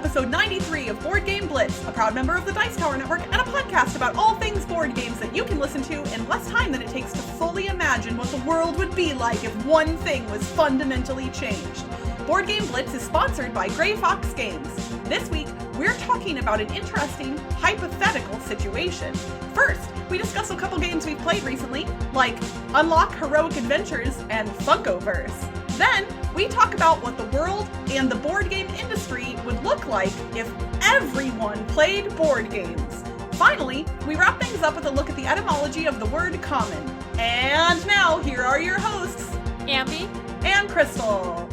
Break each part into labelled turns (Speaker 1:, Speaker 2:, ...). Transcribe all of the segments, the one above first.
Speaker 1: episode 93 of Board Game Blitz, a proud member of the Dice Tower Network, and a podcast about all things board games that you can listen to in less time than it takes to fully imagine what the world would be like if one thing was fundamentally changed. Board Game Blitz is sponsored by Grey Fox Games. This week, we're talking about an interesting, hypothetical situation. First, we discuss a couple games we've played recently, like Unlock Heroic Adventures and Funkoverse. Then, we talk about what the world and the board game industry would look like if everyone played board games. Finally, we wrap things up with a look at the etymology of the word common. And now, here are your hosts,
Speaker 2: Ambie
Speaker 1: and Crystal.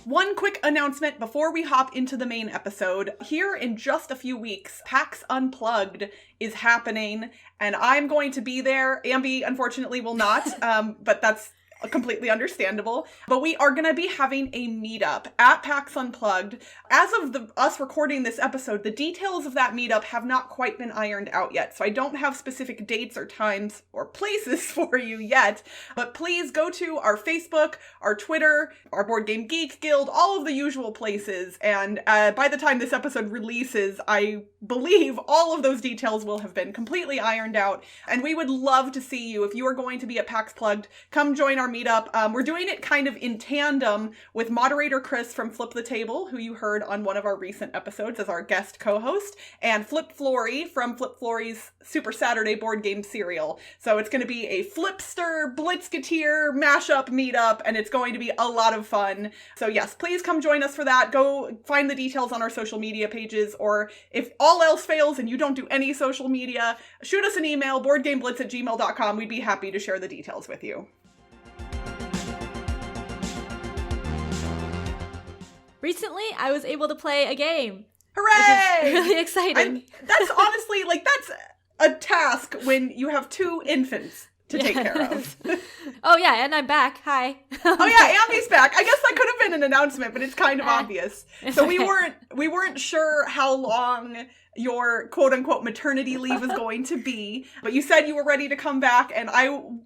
Speaker 1: One quick announcement before we hop into the main episode. Here in just a few weeks, PAX Unplugged is happening, and I'm going to be there. Ambie, unfortunately, will not, but that's completely understandable. But we are going to be having a meetup at PAX Unplugged. As of us recording this episode, the details of that meetup have not quite been ironed out yet. So I don't have specific dates or times or places for you yet. But please go to our Facebook, our Twitter, our Board Game Geek Guild, all of the usual places. And by the time this episode releases, I believe all of those details will have been completely ironed out. And we would love to see you. If you are going to be at PAX Plugged, come join our meetup. We're doing it kind of in tandem with moderator Chris from Flip the Table, who you heard on one of our recent episodes as our guest co-host, and Flip Flory from Flip Flory's Super Saturday board game serial. So it's going to be a Flipster Blitzketeer mashup meetup, and it's going to be a lot of fun. So yes, please come join us for that. Go find the details on our social media pages, or if all else fails and you don't do any social media, shoot us an email, boardgameblitz@gmail.com. We'd be happy to share the details with you.
Speaker 2: Recently, I was able to play a game.
Speaker 1: Hooray!
Speaker 2: Which is really exciting.
Speaker 1: That's honestly, that's a task when you have two infants to take care of.
Speaker 2: Oh yeah, and I'm back. Hi.
Speaker 1: Oh yeah, Ambie's back. I guess that could have been an announcement, but it's kind of obvious. So we weren't sure how long your quote-unquote maternity leave is going to be, but you said you were ready to come back, and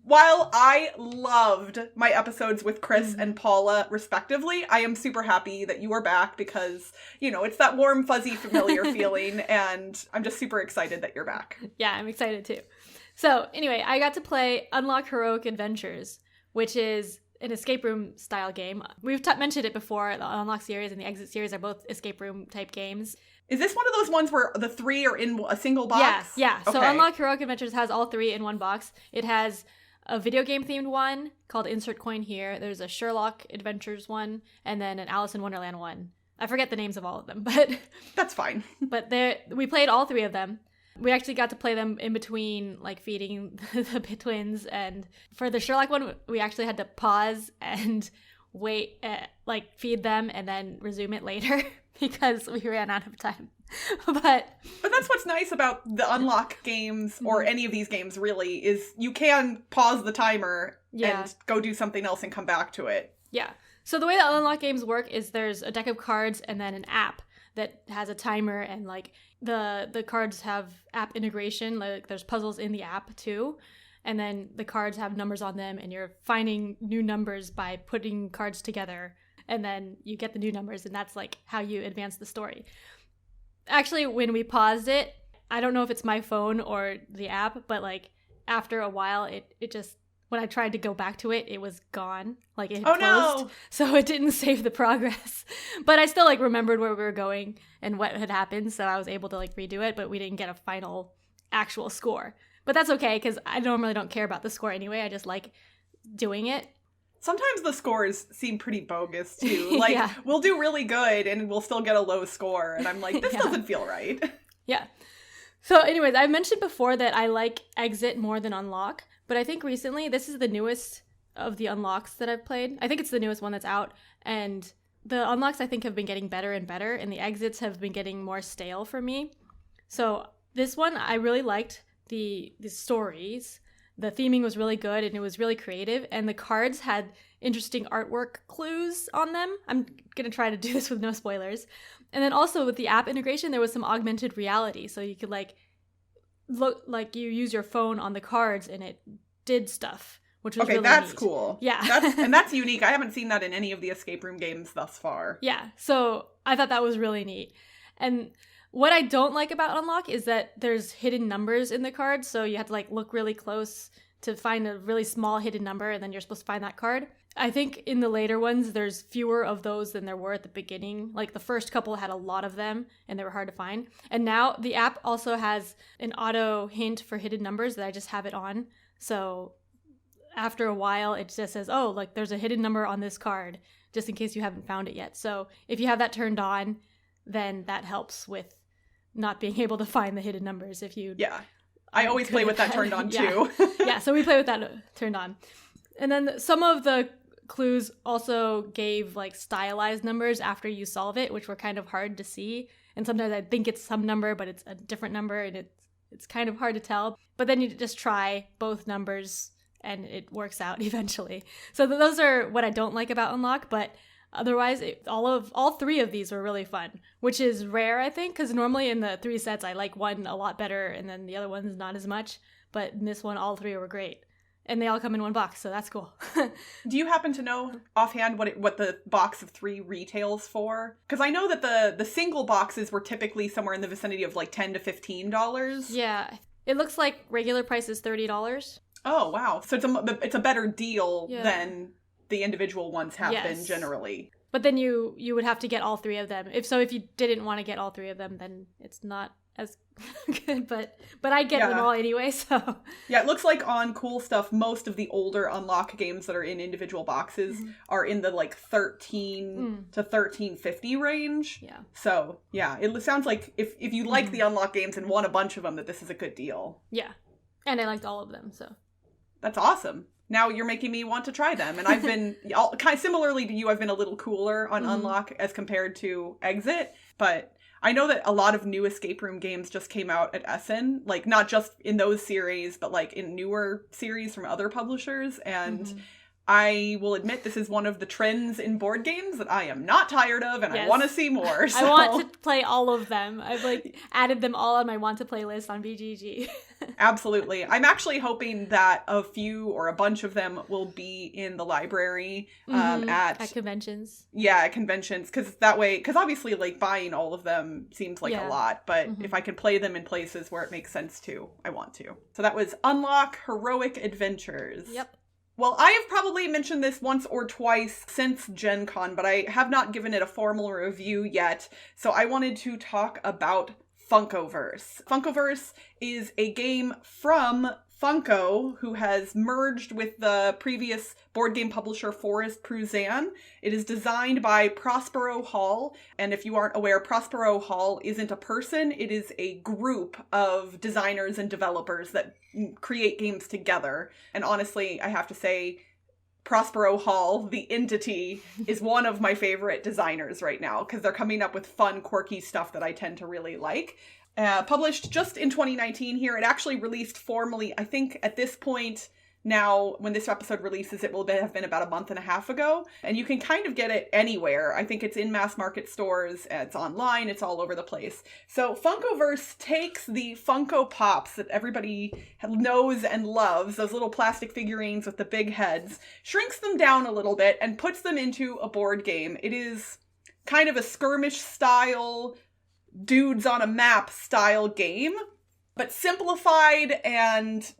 Speaker 1: while I loved my episodes with Chris and Paula respectively, I am super happy that you are back because, it's that warm, fuzzy, familiar feeling, and I'm just super excited that you're back.
Speaker 2: Yeah, I'm excited too. So anyway, I got to play Unlock Heroic Adventures, which is an escape room style game. We've mentioned it before. The Unlock series and the Exit series are both escape room type games.
Speaker 1: Is this one of those ones where the three are in a single box?
Speaker 2: Yeah.
Speaker 1: Okay.
Speaker 2: So Unlock Heroic Adventures has all three in one box. It has a video game themed one called Insert Coin Here. There's a Sherlock Adventures one, and then an Alice in Wonderland one. I forget the names of all of them, but
Speaker 1: that's fine.
Speaker 2: But we played all three of them. We actually got to play them in between, feeding the twins. And for the Sherlock one, we actually had to pause and wait, feed them and then resume it later because we ran out of time. But
Speaker 1: that's what's nice about the Unlock games, or any of these games really, is you can pause the timer and go do something else and come back to it.
Speaker 2: Yeah. So the way that Unlock games work is there's a deck of cards and then an app that has a timer, and the cards have app integration. There's puzzles in the app too, and then the cards have numbers on them, and you're finding new numbers by putting cards together, and then you get the new numbers, and that's how you advance the story. Actually, when we paused it, I don't know if it's my phone or the app, but after a while, it just, when I tried to go back to it, it was gone. It had closed.
Speaker 1: No.
Speaker 2: So it didn't save the progress. But I still remembered where we were going and what had happened, so I was able to redo it, but we didn't get a final actual score. But that's okay, because I normally don't care about the score anyway. I just like doing it.
Speaker 1: Sometimes the scores seem pretty bogus, too.
Speaker 2: Yeah.
Speaker 1: We'll do really good, and we'll still get a low score, and I'm like, this doesn't feel right.
Speaker 2: Yeah. So anyways, I mentioned before that I like Exit more than Unlock, but I think recently, this is the newest of the Unlocks that I've played. I think it's the newest one that's out, and the Unlocks I think have been getting better and better, and the Exits have been getting more stale for me. So this one, I really liked the stories. The theming was really good, and it was really creative, and the cards had interesting artwork clues on them. I'm going to try to do this with no spoilers. And then also with the app integration, there was some augmented reality, so you could look like you use your phone on the cards and it did stuff, which was really
Speaker 1: that's
Speaker 2: neat.
Speaker 1: cool.
Speaker 2: Yeah.
Speaker 1: That's unique. I haven't seen that in any of the escape room games thus far.
Speaker 2: Yeah, so I thought that was really neat. And what I don't like about Unlock is that there's hidden numbers in the card, so you have to like look really close to find a really small hidden number, and then you're supposed to find that card. I think in the later ones, there's fewer of those than there were at the beginning. Like the first couple had a lot of them, and they were hard to find. And now the app also has an auto hint for hidden numbers that I just have it on. So after a while, it just says, oh, like there's a hidden number on this card, just in case you haven't found it yet. So if you have that turned on, then that helps with not being able to find the hidden numbers if you...
Speaker 1: Yeah. I always play with that turned on too.
Speaker 2: Yeah, so we play with that turned on. And then some of the clues also gave like stylized numbers after you solve it, which were kind of hard to see. And sometimes I think it's some number, but it's a different number, and it's kind of hard to tell. But then you just try both numbers and it works out eventually. So those are what I don't like about Unlock, but otherwise, all three of these were really fun, which is rare, I think, because normally in the 3 sets, I like one a lot better, and then the other one's not as much. But in this one, all 3 were great. And they all come in one box, so that's cool.
Speaker 1: Do you happen to know offhand what the box of 3 retails for? Because I know that the single boxes were typically somewhere in the vicinity of like $10 to $15.
Speaker 2: Yeah. It looks like regular price is $30.
Speaker 1: Oh, wow. So it's a better deal than the individual ones have been generally.
Speaker 2: But then you would have to get all 3 of them. If you didn't want to get all 3 of them, then it's not as good. But I get them all anyway, so. Yeah,
Speaker 1: it looks like on Cool Stuff, most of the older Unlock games that are in individual boxes are in the like $13 to $13.50 range.
Speaker 2: Yeah.
Speaker 1: So, yeah, it sounds like if you like the Unlock games and want a bunch of them, that this is a good deal.
Speaker 2: Yeah. And I liked all of them, so.
Speaker 1: That's awesome. Now you're making me want to try them. And I've been, kind of similarly to you, I've been a little cooler on Unlock as compared to Exit. But I know that a lot of new escape room games just came out at Essen. Like, not just in those series, but like in newer series from other publishers. And I will admit this is one of the trends in board games that I am not tired of, and I want to see more. So.
Speaker 2: I want to play all of them. I've like added them all on my want to play list on BGG.
Speaker 1: Absolutely. I'm actually hoping that a few or a bunch of them will be in the library at
Speaker 2: conventions.
Speaker 1: Yeah, at conventions, because obviously like buying all of them seems like a lot, but if I can play them in places where it makes sense to, I want to. So that was Unlock Heroic Adventures.
Speaker 2: Yep.
Speaker 1: Well, I have probably mentioned this once or twice since Gen Con, but I have not given it a formal review yet, so I wanted to talk about Funkoverse. Funkoverse is a game from Funko, who has merged with the previous board game publisher Forest Pruzan. It is designed by Prospero Hall, and if you aren't aware, Prospero Hall isn't a person, it is a group of designers and developers that create games together. And honestly, I have to say, Prospero Hall, the entity, is one of my favorite designers right now, because they're coming up with fun, quirky stuff that I tend to really like. Published just in 2019 here. It actually released formally, I think at this point now, when this episode releases, it will have been about a month and a half ago. And you can kind of get it anywhere. I think it's in mass market stores, it's online, it's all over the place. So Funkoverse takes the Funko Pops that everybody knows and loves, those little plastic figurines with the big heads, shrinks them down a little bit and puts them into a board game. It is kind of a skirmish style, dudes on a map style game, but simplified and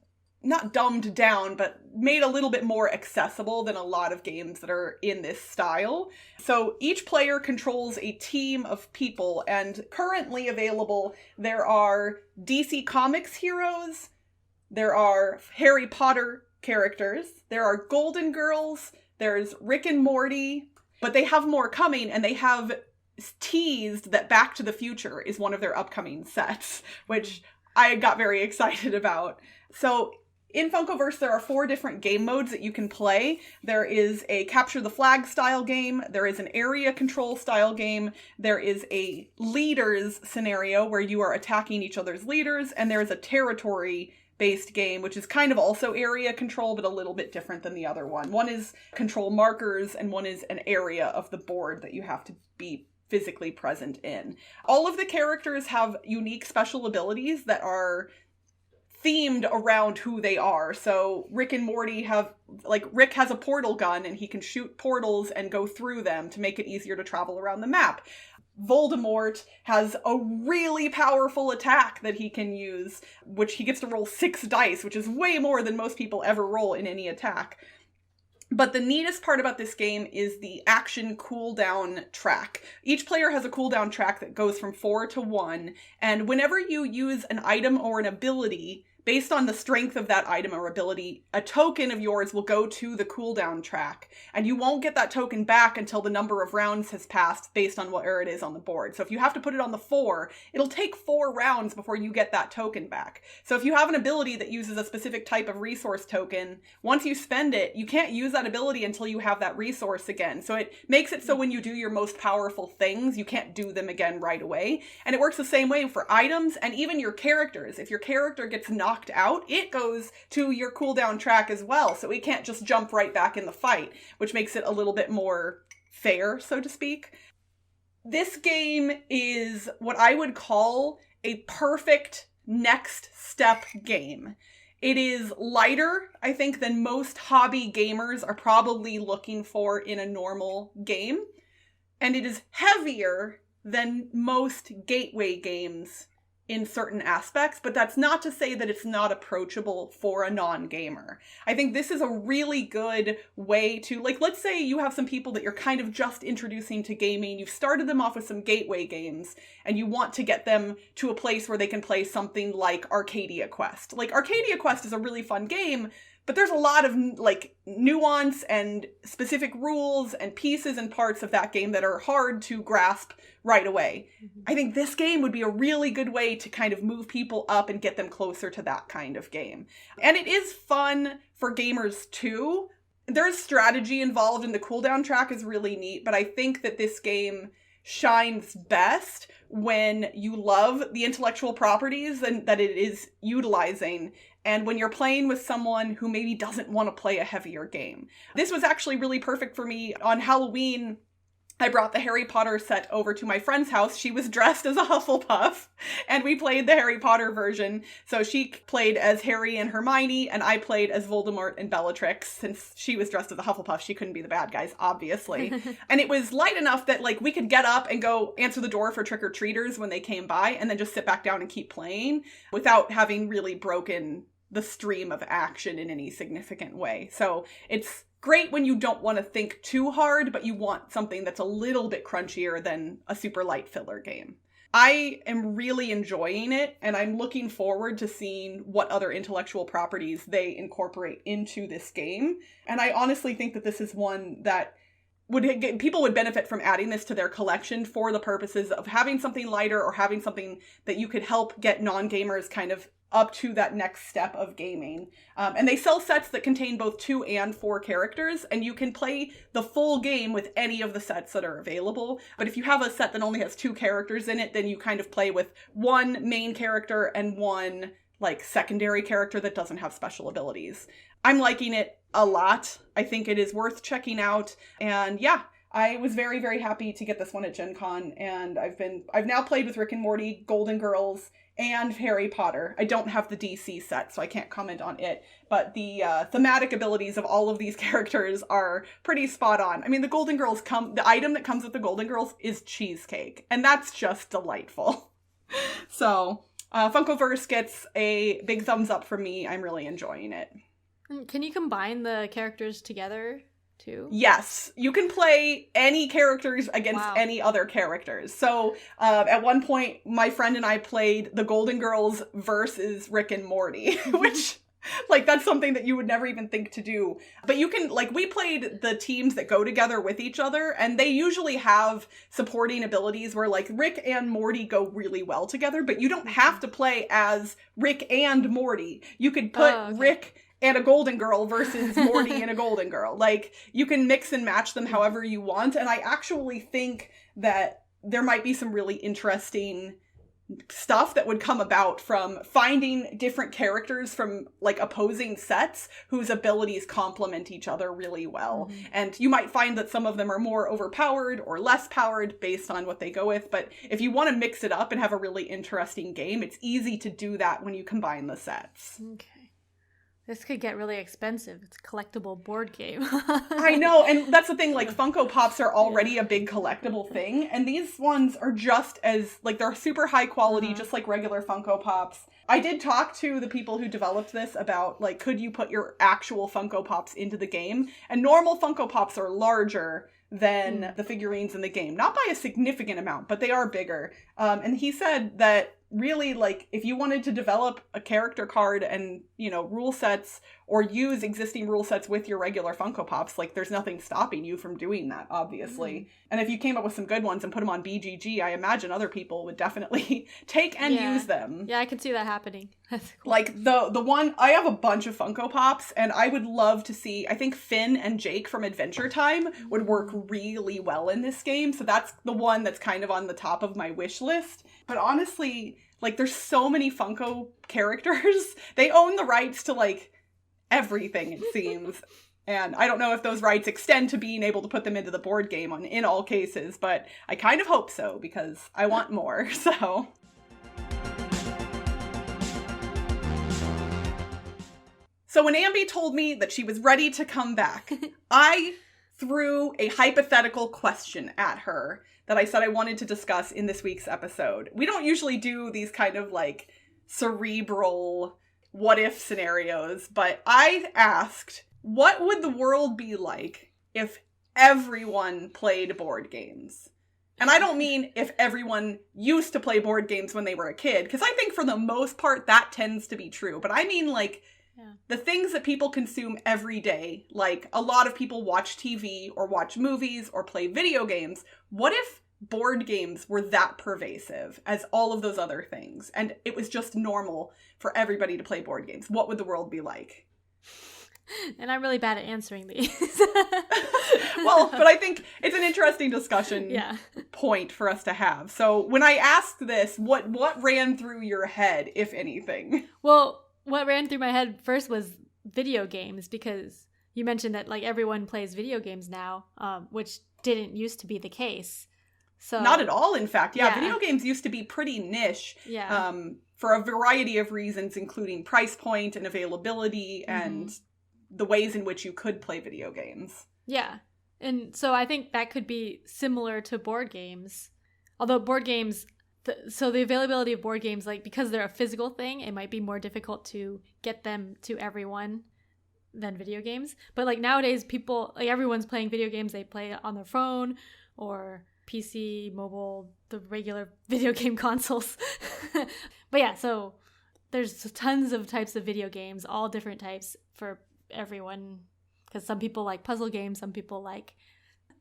Speaker 1: not dumbed down, but made a little bit more accessible than a lot of games that are in this style. So each player controls a team of people, and currently available, there are DC Comics heroes, there are Harry Potter characters, there are Golden Girls, there's Rick and Morty, but they have more coming, and they have teased that Back to the Future is one of their upcoming sets, which I got very excited about. So in Funkoverse, there are 4 different game modes that you can play. There is a capture the flag style game, there is an area control style game, there is a leaders scenario where you are attacking each other's leaders, and there is a territory based game, which is kind of also area control, but a little bit different than the other one. One is control markers, and one is an area of the board that you have to be physically present in. All of the characters have unique special abilities that are themed around who they are. So Rick and Morty Rick has a portal gun and he can shoot portals and go through them to make it easier to travel around the map. Voldemort has a really powerful attack that he can use, which he gets to roll 6 dice, which is way more than most people ever roll in any attack. But the neatest part about this game is the action cooldown track. Each player has a cooldown track that goes from 4 to 1, and whenever you use an item or an ability, based on the strength of that item or ability, a token of yours will go to the cooldown track, and you won't get that token back until the number of rounds has passed based on where it is on the board. So if you have to put it on the 4, it'll take 4 rounds before you get that token back. So if you have an ability that uses a specific type of resource token, once you spend it, you can't use that ability until you have that resource again. So it makes it so when you do your most powerful things, you can't do them again right away. And it works the same way for items and even your characters. If your character gets knocked out, it goes to your cooldown track as well. So it can't just jump right back in the fight, which makes it a little bit more fair, so to speak. This game is what I would call a perfect next step game. It is lighter, I think, than most hobby gamers are probably looking for in a normal game. And it is heavier than most gateway games in certain aspects, but that's not to say that it's not approachable for a non-gamer. I think this is a really good way to, like, let's say you have some people that you're kind of just introducing to gaming, you've started them off with some gateway games, and you want to get them to a place where they can play something like Arcadia Quest. Like, Arcadia Quest is a really fun game, but there's a lot of, like, nuance and specific rules and pieces and parts of that game that are hard to grasp right away. Mm-hmm. I think this game would be a really good way to kind of move people up and get them closer to that kind of game. And it is fun for gamers too. There's strategy involved, and the cooldown track is really neat, but I think that this game shines best when you love the intellectual properties and that it is utilizing, and when you're playing with someone who maybe doesn't want to play a heavier game. This was actually really perfect for me. On Halloween, I brought the Harry Potter set over to my friend's house. She was dressed as a Hufflepuff, and we played the Harry Potter version. So she played as Harry and Hermione, and I played as Voldemort and Bellatrix. Since she was dressed as a Hufflepuff, she couldn't be the bad guys, obviously. And it was light enough that, like, we could get up and go answer the door for trick-or-treaters when they came by, and then just sit back down and keep playing without having really broken the stream of action in any significant way. So it's great when you don't want to think too hard, but you want something that's a little bit crunchier than a super light filler game. I am really enjoying it, and I'm looking forward to seeing what other intellectual properties they incorporate into this game. And I honestly think that this is one that people would benefit from adding this to their collection for the purposes of having something lighter or having something that you could help get non-gamers kind of up to that next step of gaming. And they sell sets that contain both 2 and 4 characters, and you can play the full game with any of the sets that are available. But if you have a set that only has 2 characters in it, then you kind of play with 1 main character and 1 like secondary character that doesn't have special abilities. I'm liking it a lot. I think it is worth checking out. And yeah, I was very, very happy to get this one at Gen Con, and I've now played with Rick and Morty, Golden Girls, and Harry Potter. I don't have the DC set, so I can't comment on it, but the thematic abilities of all of these characters are pretty spot on. I mean, the item that comes with the Golden Girls is cheesecake, and that's just delightful. So, Funkoverse gets a big thumbs up from me. I'm really enjoying it.
Speaker 2: Can you combine the characters together too?
Speaker 1: Yes, you can play any characters against any other characters. So at one point, my friend and I played the Golden Girls versus Rick and Morty, which, like, that's something that you would never even think to do. But you can, like, we played the teams that go together with each other, and they usually have supporting abilities where, like, Rick and Morty go really well together, but you don't have to play as Rick and Morty. You could put Rick and a Golden Girl versus Morty and a Golden Girl. Like, you can mix and match them however you want. And I actually think that there might be some really interesting stuff that would come about from finding different characters from, like, opposing sets whose abilities complement each other really well. Mm-hmm. And you might find that some of them are more overpowered or less powered based on what they go with. But if you want to mix it up and have a really interesting game, it's easy to do that when you combine the sets.
Speaker 2: Okay. This could get really expensive. It's a collectible board game.
Speaker 1: I know, and that's the thing, like, Funko Pops are already a big collectible thing, and these ones are just as, like, they're super high quality, just like regular Funko Pops. I did talk to the people who developed this about, like, could you put your actual Funko Pops into the game? And normal Funko Pops are larger than the figurines in the game. Not by a significant amount, but they are bigger. And he said that really, like, if you wanted to develop a character card and, you know, rule sets or use existing rule sets with your regular Funko Pops, like, there's nothing stopping you from doing that, obviously. And if you came up with some good ones and put them on BGG, I imagine other people would definitely take and use them.
Speaker 2: Yeah, I can see that happening. That's cool.
Speaker 1: Like, the one, I have a bunch of Funko Pops, and I would love to see, I think Finn and Jake from Adventure Time would work really well in this game, so that's the one that's kind of on the top of my wish list. But honestly, like, there's so many Funko characters. They own the rights to, like, everything, it seems. And I don't know if those rights extend to being able to put them into the board game in all cases, but I kind of hope so, because I want more, so. So when Ambie told me that she was ready to come back, I threw a hypothetical question at her that I said I wanted to discuss in this week's episode. We don't usually do these kind of, like, cerebral what-if scenarios, but I asked, what would the world be like if everyone played board games? And I don't mean if everyone used to play board games when they were a kid, because I think for the most part that tends to be true, but I mean, like, the things that people consume every day, like a lot of people watch TV or watch movies or play video games. What if board games were that pervasive as all of those other things, and it was just normal for everybody to play board games? What would the world be like?
Speaker 2: And I'm really bad at answering these.
Speaker 1: Well, but I think it's an interesting discussion point for us to have. So when I asked this, what ran through your head, if anything?
Speaker 2: Well, what ran through my head first was video games, because you mentioned that, like, everyone plays video games now, which didn't used to be the case. So
Speaker 1: not at all, in fact. Yeah, video games used to be pretty niche. For a variety of reasons, including price point and availability and the ways in which you could play video games. Yeah.
Speaker 2: And so I think that could be similar to board games. Although board games, so the availability of board games, like, because they're a physical thing, it might be more difficult to get them to everyone than video games. But, like, nowadays people, like, everyone's playing video games. They play it on their phone or PC, mobile, the regular video game consoles. But yeah, so there's tons of types of video games, all different types for everyone, because some people like puzzle games, some people like,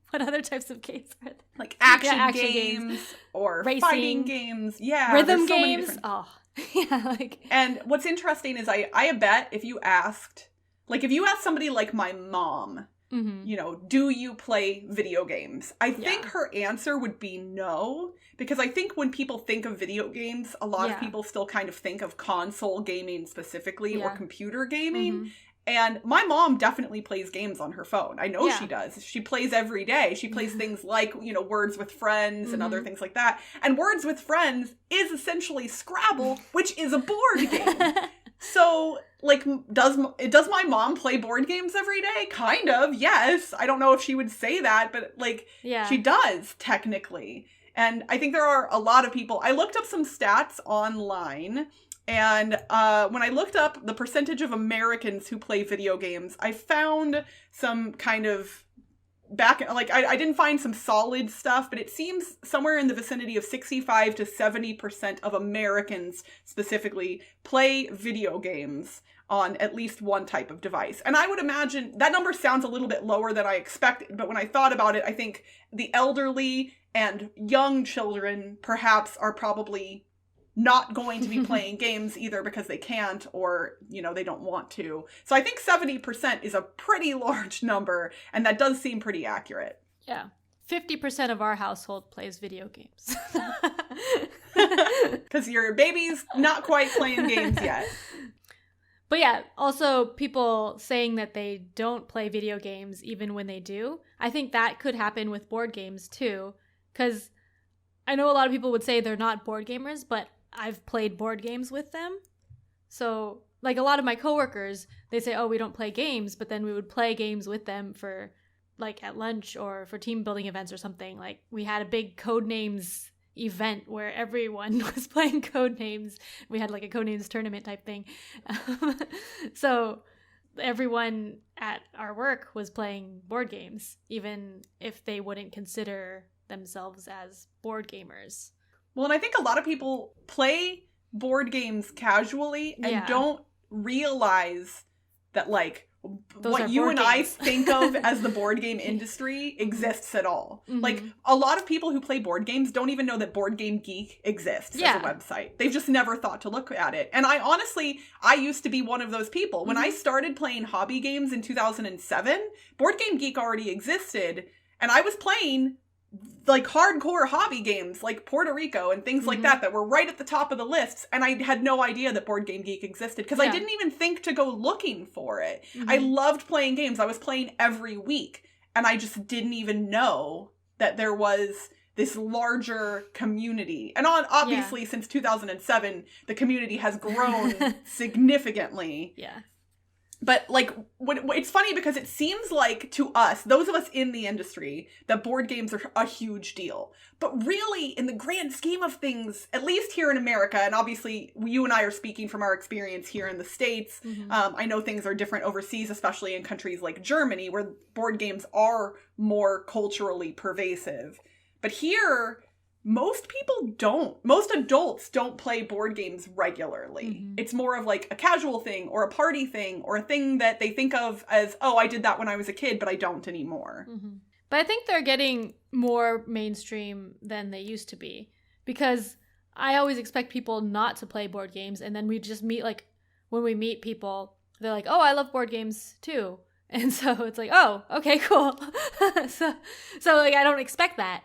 Speaker 2: what other types of games are there?
Speaker 1: Like action games or racing, fighting games. Yeah.
Speaker 2: Rhythm games. Like.
Speaker 1: And what's interesting is I bet if you asked somebody like my mom, you know, do you play video games? I think her answer would be no, because I think when people think of video games, a lot of people still kind of think of console gaming specifically or computer gaming. And my mom definitely plays games on her phone. I know she does. She plays every day. She plays things like, you know, Words with Friends and other things like that. And Words with Friends is essentially Scrabble, which is a board game. So, like, does my mom play board games every day? Kind of, yes. I don't know if she would say that, but, like, she does, technically. And I think there are a lot of people. I looked up some stats online. And when I looked up the percentage of Americans who play video games, I found some kind of I didn't find some solid stuff, but it seems somewhere in the vicinity of 65 to 70% of Americans specifically play video games on at least one type of device. And I would imagine that number sounds a little bit lower than I expected, but when I thought about it, I think the elderly and young children perhaps are probably not going to be playing games either because they can't or, you know, they don't want to. So I think 70% is a pretty large number, and that does seem pretty accurate.
Speaker 2: Yeah. 50% of our household plays video games.
Speaker 1: Because your baby's not quite playing games yet.
Speaker 2: But yeah, also people saying that they don't play video games even when they do. I think that could happen with board games too. Because I know a lot of people would say they're not board gamers, but I've played board games with them. So like a lot of my coworkers, they say, oh, we don't play games, but then we would play games with them for like at lunch or for team building events or something. Like we had a big Codenames event where everyone was playing Codenames. We had like a Codenames tournament type thing. So everyone at our work was playing board games, even if they wouldn't consider themselves as board gamers.
Speaker 1: Well, and I think a lot of people play board games casually and don't realize that like what you and I think of as the board game industry exists at all. Mm-hmm. Like a lot of people who play board games don't even know that Board Game Geek exists as a website. They've just never thought to look at it. And I used to be one of those people. When I started playing hobby games in 2007, Board Game Geek already existed, and I was playing like hardcore hobby games like Puerto Rico and things like that were right at the top of the lists, and I had no idea that Board Game Geek existed because I didn't even think to go looking for it. I loved playing games. I was playing every week, and I just didn't even know that there was this larger community. And obviously since 2007 the community has grown significantly. But, like, it's funny because it seems like, to us, those of us in the industry, that board games are a huge deal. But really, in the grand scheme of things, at least here in America, and obviously you and I are speaking from our experience here in the States, I know things are different overseas, especially in countries like Germany, where board games are more culturally pervasive. But here, most adults don't play board games regularly. It's more of like a casual thing or a party thing or a thing that they think of as, oh, I did that when I was a kid, but I don't anymore.
Speaker 2: But I think they're getting more mainstream than they used to be, because I always expect people not to play board games, and then we just meet, like, when we meet people, they're like, oh, I love board games too. And so it's like, oh, okay, cool. so like, I don't expect that.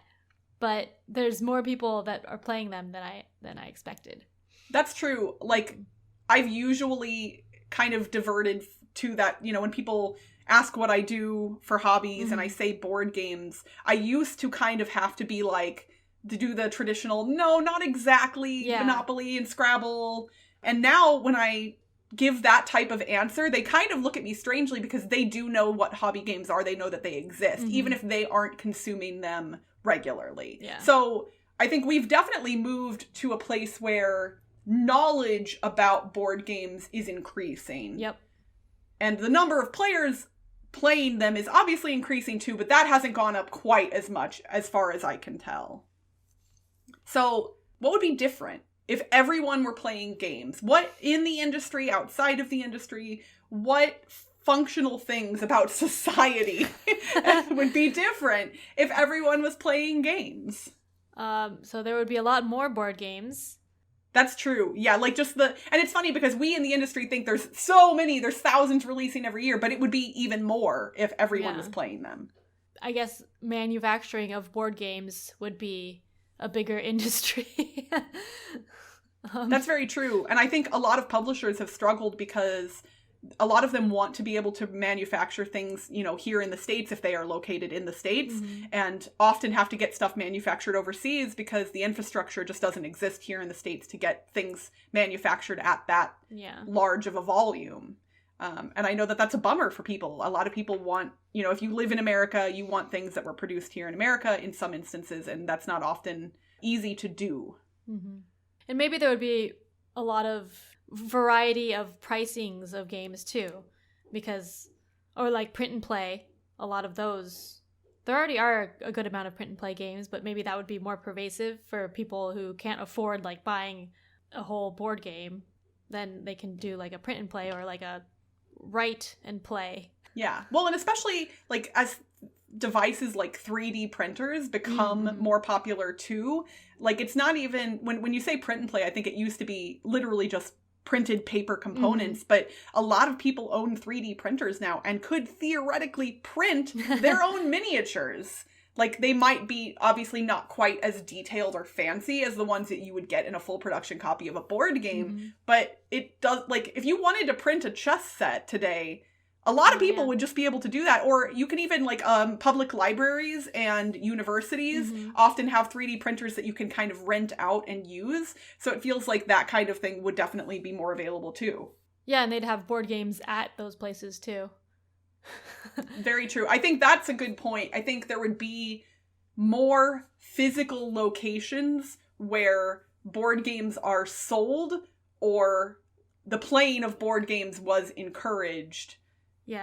Speaker 2: But there's more people that are playing them than I expected. That's
Speaker 1: true. Like, I've usually kind of diverted to that, you know, when people ask what I do for hobbies and I say board games, I used to kind of have to be like, to do the traditional, no, not exactly, Monopoly and Scrabble. And now when I give that type of answer, they kind of look at me strangely because they do know what hobby games are. They know that they exist, even if they aren't consuming them regularly. So I think we've definitely moved to a place where knowledge about board games is increasing. And the number of players playing them is obviously increasing too, but that hasn't gone up quite as much as far as I can tell. So what would be different if everyone were playing games? What in the industry, outside of the industry, what functional things about society would be different if everyone was playing games?
Speaker 2: So there would be a lot more board games.
Speaker 1: That's true. Yeah, like just and it's funny because we in the industry think there's so many, there's thousands releasing every year, but it would be even more if everyone was playing them.
Speaker 2: I guess manufacturing of board games would be a bigger industry.
Speaker 1: That's very true. And I think a lot of publishers have struggled because a lot of them want to be able to manufacture things, you know, here in the States if they are located in the States, and often have to get stuff manufactured overseas because the infrastructure just doesn't exist here in the States to get things manufactured at that large of a volume. And I know that that's a bummer for people. A lot of people want, you know, if you live in America, you want things that were produced here in America in some instances, and that's not often easy to do.
Speaker 2: And maybe there would be a lot of variety of pricings of games too, because, or like print and play, a lot of those, there already are a good amount of print and play games, but maybe that would be more pervasive for people who can't afford like buying a whole board game. Then they can do like a print and play or like a write and play.
Speaker 1: Yeah, well, and especially like as devices like 3D printers become more popular too, like it's not even, when you say print and play, I think it used to be literally just printed paper components, but a lot of people own 3D printers now and could theoretically print their own miniatures. Like, they might be obviously not quite as detailed or fancy as the ones that you would get in a full production copy of a board game, but it does, like, if you wanted to print a chess set today, a lot of people would just be able to do that. Or you can even, like, public libraries and universities often have 3D printers that you can kind of rent out and use. So it feels like that kind of thing would definitely be more available too.
Speaker 2: Yeah, and they'd have board games at those places too.
Speaker 1: Very true. I think that's a good point. I think there would be more physical locations where board games are sold or the playing of board games was encouraged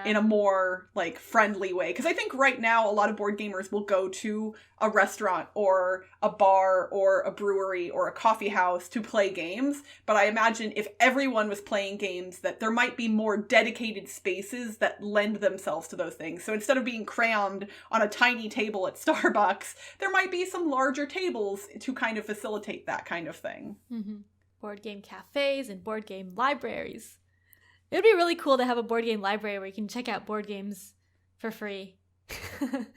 Speaker 1: in a more like friendly way. Because I think right now a lot of board gamers will go to a restaurant or a bar or a brewery or a coffee house to play games. But I imagine if everyone was playing games that there might be more dedicated spaces that lend themselves to those things. So instead of being crammed on a tiny table at Starbucks, there might be some larger tables to kind of facilitate that kind of thing.
Speaker 2: Mm-hmm. Board game cafes and board game libraries. It would be really cool to have a board game library where you can check out board games for free.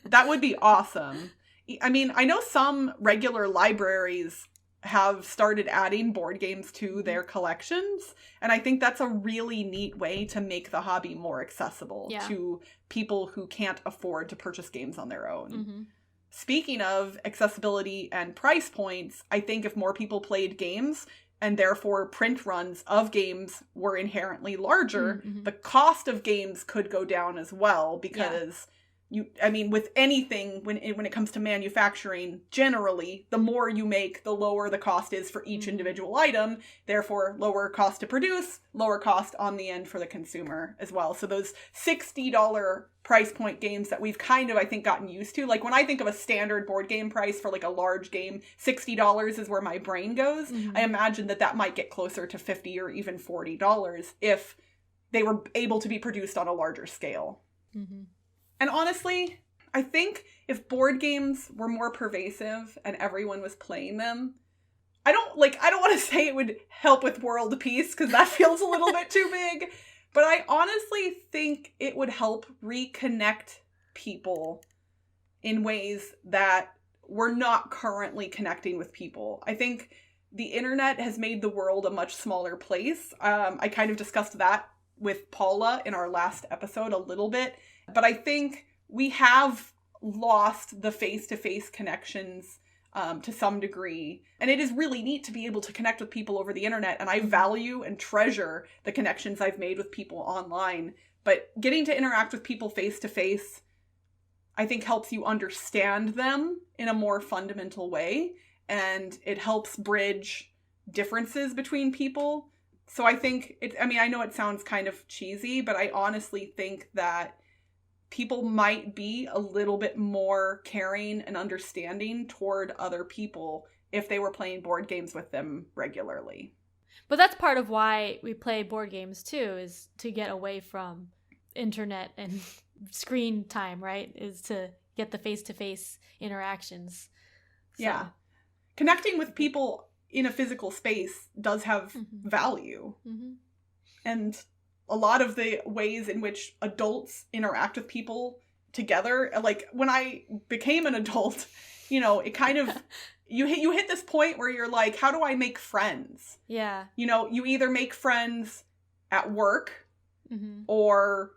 Speaker 1: That would be awesome. I mean, I know some regular libraries have started adding board games to their collections, and I think that's a really neat way to make the hobby more accessible to people who can't afford to purchase games on their own. Mm-hmm. Speaking of accessibility and price points, I think if more people played games, and therefore print runs of games were inherently larger, the cost of games could go down as well, because with anything, when it comes to manufacturing, generally, the more you make, the lower the cost is for each individual item, therefore lower cost to produce, lower cost on the end for the consumer as well. So those $60 price point games that we've kind of, I think, gotten used to, like when I think of a standard board game price for like a large game, $60 is where my brain goes. I imagine that might get closer to $50 or even $40 if they were able to be produced on a larger scale. And honestly, I think if board games were more pervasive and everyone was playing them, I don't want to say it would help with world peace, because that feels a little bit too big, but I honestly think it would help reconnect people in ways that we're not currently connecting with people. I think the internet has made the world a much smaller place. I kind of discussed that with Paula in our last episode a little bit. But I think we have lost the face-to-face connections to some degree. And it is really neat to be able to connect with people over the internet. And I value and treasure the connections I've made with people online. But getting to interact with people face-to-face, I think, helps you understand them in a more fundamental way. And it helps bridge differences between people. So I think, I know it sounds kind of cheesy, but I honestly think that people might be a little bit more caring and understanding toward other people if they were playing board games with them regularly.
Speaker 2: But that's part of why we play board games too, is to get away from internet and screen time, right? Is to get the face-to-face interactions. So.
Speaker 1: Yeah. Connecting with people in a physical space does have value. And a lot of the ways in which adults interact with people together, like when I became an adult, it kind of, you hit this point where you're like, how do I make friends?
Speaker 2: Yeah.
Speaker 1: You either make friends at work or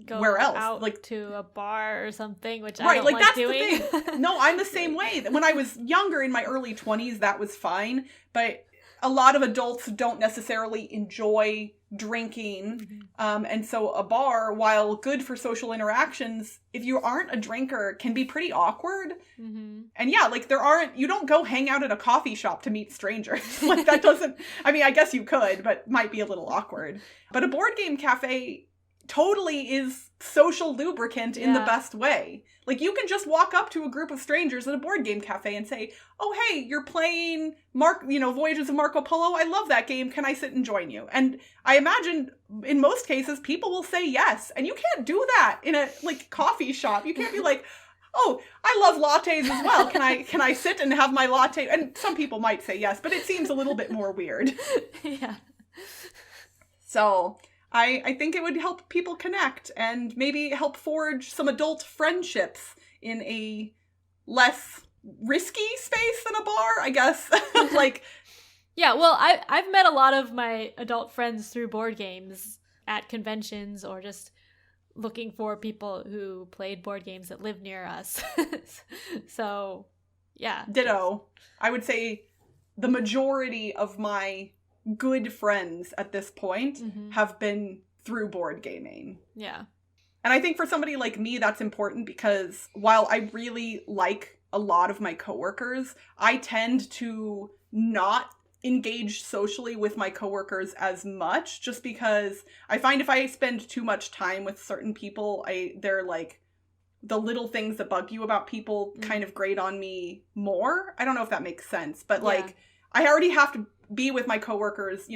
Speaker 2: go
Speaker 1: where else?
Speaker 2: Out like to a bar or something, which
Speaker 1: right,
Speaker 2: I don't like
Speaker 1: that's
Speaker 2: doing.
Speaker 1: The thing. No, I'm the same way. When I was younger, in my early 20s, that was fine. But a lot of adults don't necessarily enjoy drinking. And so a bar, while good for social interactions, if you aren't a drinker, can be pretty awkward. And yeah, like you don't go hang out at a coffee shop to meet strangers. Like that doesn't, I guess you could, but might be a little awkward. But a board game cafe totally is social lubricant in the best way. Like you can just walk up to a group of strangers at a board game cafe and say, oh, hey, you're playing Voyages of Marco Polo. I love that game. Can I sit and join you? And I imagine in most cases, people will say yes. And you can't do that in a coffee shop. You can't be like, oh, I love lattes as well. Can I sit and have my latte? And some people might say yes, but it seems a little bit more weird.
Speaker 2: Yeah.
Speaker 1: So I think it would help people connect and maybe help forge some adult friendships in a less risky space than a bar, I guess.
Speaker 2: Yeah, well, I've met a lot of my adult friends through board games at conventions or just looking for people who played board games that live near us. So, yeah.
Speaker 1: Ditto. I would say the majority of my good friends at this point
Speaker 2: Mm-hmm.
Speaker 1: have been through board gaming.
Speaker 2: Yeah.
Speaker 1: And I think for somebody like me, that's important because while I really like a lot of my coworkers, I tend to not engage socially with my coworkers as much, just because I find if I spend too much time with certain people, they're like the little things that bug you about people kind of grate on me more. I don't know if that makes sense, but like I already have to be with my coworkers,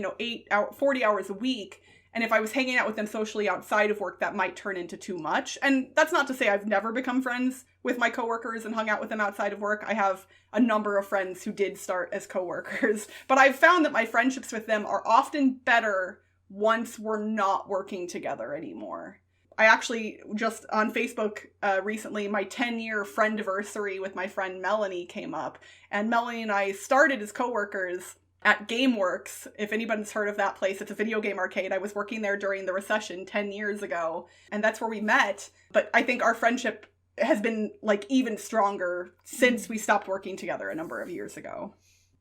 Speaker 1: 40 hours a week. And if I was hanging out with them socially outside of work, that might turn into too much. And that's not to say I've never become friends with my coworkers and hung out with them outside of work. I have a number of friends who did start as coworkers. But I've found that my friendships with them are often better once we're not working together anymore. I actually just on Facebook recently, my 10-year friendiversary with my friend Melanie came up. And Melanie and I started as coworkers at GameWorks. If anybody's heard of that place, it's a video game arcade. I was working there during the recession 10 years ago, and that's where we met. But I think our friendship has been like even stronger since we stopped working together a number of years ago.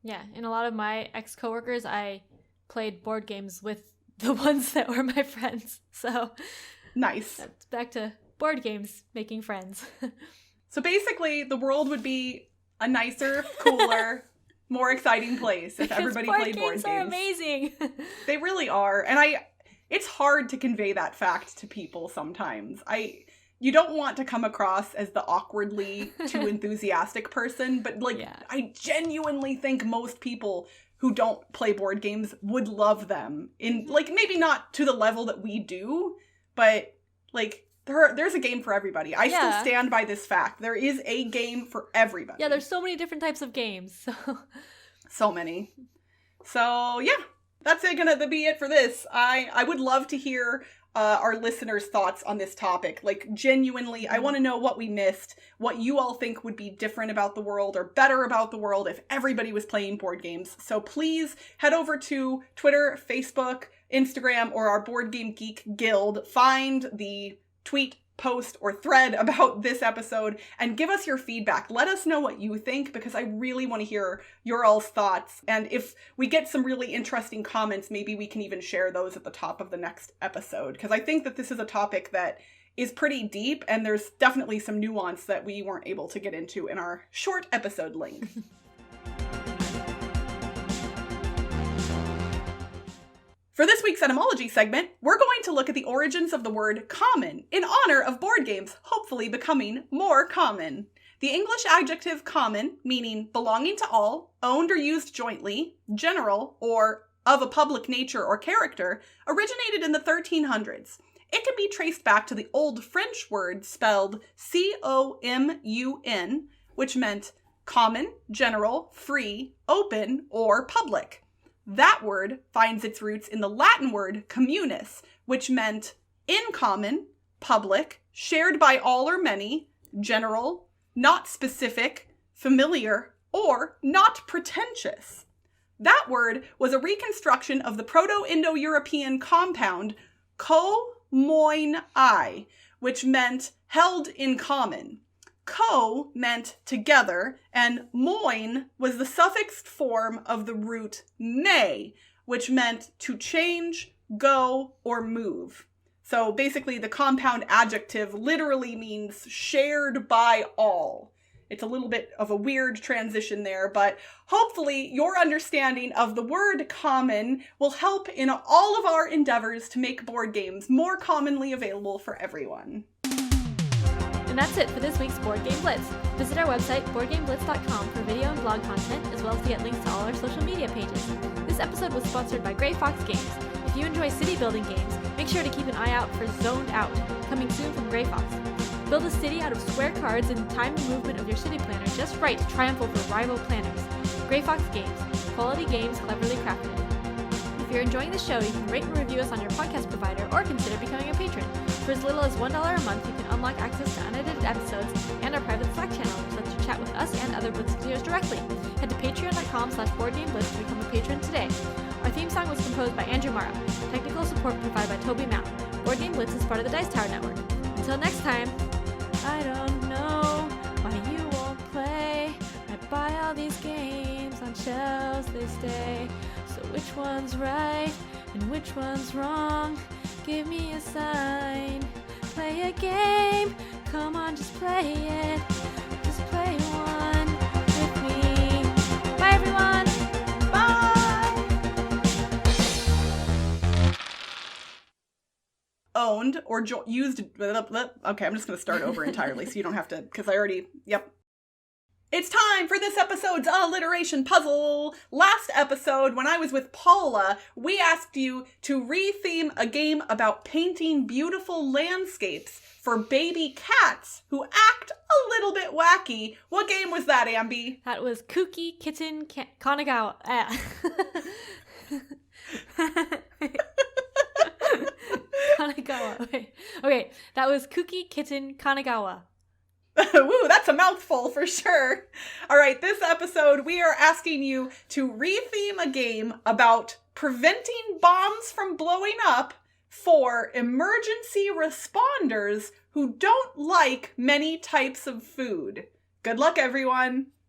Speaker 2: Yeah, and a lot of my ex-coworkers, I played board games with the ones that were my friends. So
Speaker 1: nice.
Speaker 2: That's back to board games, making friends.
Speaker 1: So basically, the world would be a nicer, cooler, more exciting place if everybody played board games.
Speaker 2: Board games are amazing.
Speaker 1: They really are. And it's hard to convey that fact to people sometimes. You don't want to come across as the awkwardly too enthusiastic person, but I genuinely think most people who don't play board games would love them in maybe not to the level that we do, but there's a game for everybody. I still stand by this fact. There is a game for everybody.
Speaker 2: Yeah, there's so many different types of games.
Speaker 1: So many. So, yeah, that's gonna be it for this. I would love to hear our listeners' thoughts on this topic. Like, genuinely, I want to know what we missed, what you all think would be different about the world or better about the world if everybody was playing board games. So please head over to Twitter, Facebook, Instagram, or our Board Game Geek Guild. Find the tweet, post, or thread about this episode and give us your feedback. Let us know what you think because I really want to hear your all's thoughts. And if we get some really interesting comments, maybe we can even share those at the top of the next episode because I think that this is a topic that is pretty deep and there's definitely some nuance that we weren't able to get into in our short episode length. For this week's etymology segment, we're going to look at the origins of the word common in honor of board games hopefully becoming more common. The English adjective common, meaning belonging to all, owned or used jointly, general, or of a public nature or character, originated in the 1300s. It can be traced back to the Old French word spelled C-O-M-U-N, which meant common, general, free, open, or public. That word finds its roots in the Latin word communis, which meant in common, public, shared by all or many, general, not specific, familiar, or not pretentious. That word was a reconstruction of the Proto-Indo-European compound ko-moin-I, which meant held in common. Co meant together, and moin was the suffixed form of the root may, which meant to change, go, or move. So basically the compound adjective literally means shared by all. It's a little bit of a weird transition there, but hopefully your understanding of the word common will help in all of our endeavors to make board games more commonly available for everyone.
Speaker 2: And that's it for this week's Board Game Blitz. Visit our website, boardgameblitz.com, for video and blog content, as well as to get links to all our social media pages. This episode was sponsored by Grey Fox Games. If you enjoy city building games, make sure to keep an eye out for Zoned Out, coming soon from Grey Fox. Build a city out of square cards and time the movement of your city planner just right to triumph over rival planners. Grey Fox Games. Quality games cleverly crafted. If you're enjoying the show, you can rate and review us on your podcast provider or consider becoming a patron. For as little as $1 a month, you can unlock access to unedited episodes and our private Slack channel, which lets you chat with us and other Blitzers directly. Head to patreon.com/boardgameblitz to become a patron today. Our theme song was composed by Andrew Morrow. Technical support provided by Toby Mount. Board Game Blitz is part of the Dice Tower Network. Until next time, I don't know why you won't play. I buy all these games on shelves, they stay. So which one's right and which one's wrong. Give me a sign. Play a game. Come on, just play it. Just play one with me. Bye, everyone.
Speaker 1: Bye! Owned or used. Okay, I'm just going to start over entirely so you don't have to, because I already, yep. It's time for this episode's alliteration puzzle. Last episode, when I was with Paula, we asked you to retheme a game about painting beautiful landscapes for baby cats who act a little bit wacky. What game was that, Ambie?
Speaker 2: That was Kooky Kitten Kanagawa. Kanagawa. Wait. Okay, that was Kooky Kitten Kanagawa.
Speaker 1: Woo, that's a mouthful for sure. All right, this episode, we are asking you to retheme a game about preventing bombs from blowing up for emergency responders who don't like many types of food. Good luck, everyone.